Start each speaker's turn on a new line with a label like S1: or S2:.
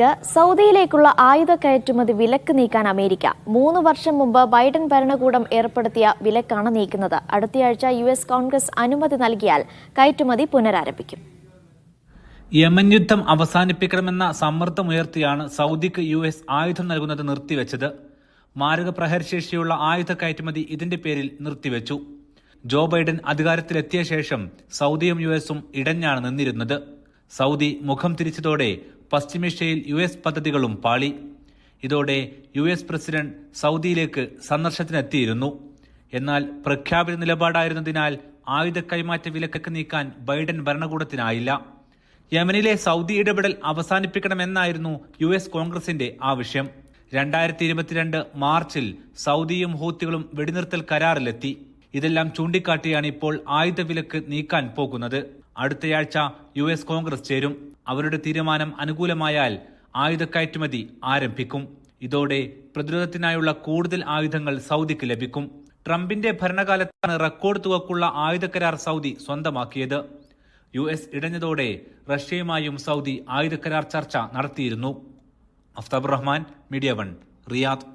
S1: വാർത്തകളിലേക്ക്. സൗദിയിലേക്കുള്ള ആയുധ കയറ്റുമതി വിലക്ക് നീക്കാൻ അമേരിക്ക 3 വർഷം മുമ്പ് ബൈഡൻ ഭരണകൂടം ഏർപ്പെടുത്തിയ വിലക്കാണ് നീക്കുന്നത്. അടുത്തയാഴ്ച US കോൺഗ്രസ് അനുമതി നൽകിയാൽ കയറ്റുമതി പുനരാരംഭിക്കും.
S2: യമൻ യുദ്ധം അവസാനിപ്പിക്കണമെന്ന സമ്മർദ്ദമുയർത്തിയാണ് സൗദിക്ക് US ആയുധം നൽകുന്നത് നിർത്തിവെച്ചത്. മാരക പ്രഹരശേഷിയുള്ള ആയുധ കയറ്റുമതി ഇതിന്റെ പേരിൽ നിർത്തിവെച്ചു. ജോ ബൈഡൻ അധികാരത്തിലെത്തിയ ശേഷം സൗദിയും USഉം ഇടഞ്ഞാണ് നിന്നിരുന്നത്. സൗദി മുഖം തിരിച്ചതോടെ പശ്ചിമേഷ്യയിൽ US പദ്ധതികളും പാളി. ഇതോടെ US പ്രസിഡന്റ് സൗദിയിലേക്ക് സന്ദർശനത്തിനെത്തിയിരുന്നു. എന്നാൽ പ്രഖ്യാപിത നിലപാടായിരുന്നതിനാൽ ആയുധ കൈമാറ്റ വിലക്ക് നീക്കാൻ ബൈഡൻ ഭരണകൂടത്തിനായില്ല. യമനിലെ സൗദി ഇടപെടൽ അവസാനിപ്പിക്കണമെന്നായിരുന്നു US കോൺഗ്രസിന്റെ ആവശ്യം. 2022 മാർച്ചിൽ സൗദിയും ഹൂത്തികളും വെടിനിർത്തൽ കരാറിലെത്തി. ഇതെല്ലാം ചൂണ്ടിക്കാട്ടിയാണ് ഇപ്പോൾ ആയുധ വിലക്ക് നീക്കാൻ പോകുന്നത്. അടുത്തയാഴ്ച US കോൺഗ്രസ് ചേരും. അവരുടെ തീരുമാനം അനുകൂലമായാൽ ആയുധ കയറ്റുമതി ആരംഭിക്കും. ഇതോടെ പ്രതിരോധത്തിനായുള്ള കൂടുതൽ ആയുധങ്ങൾ സൗദിക്ക് ലഭിക്കും. ട്രംപിന്റെ ഭരണകാലത്താണ് റെക്കോർഡ് തുകക്കുള്ള ആയുധ കരാർ സൗദി സ്വന്തമാക്കിയത്. US ഇടഞ്ഞതോടെ റഷ്യയുമായും സൗദി ആയുധ കരാർ ചർച്ച നടത്തിയിരുന്നു. Aftab Rahman, media 1, Riyadh.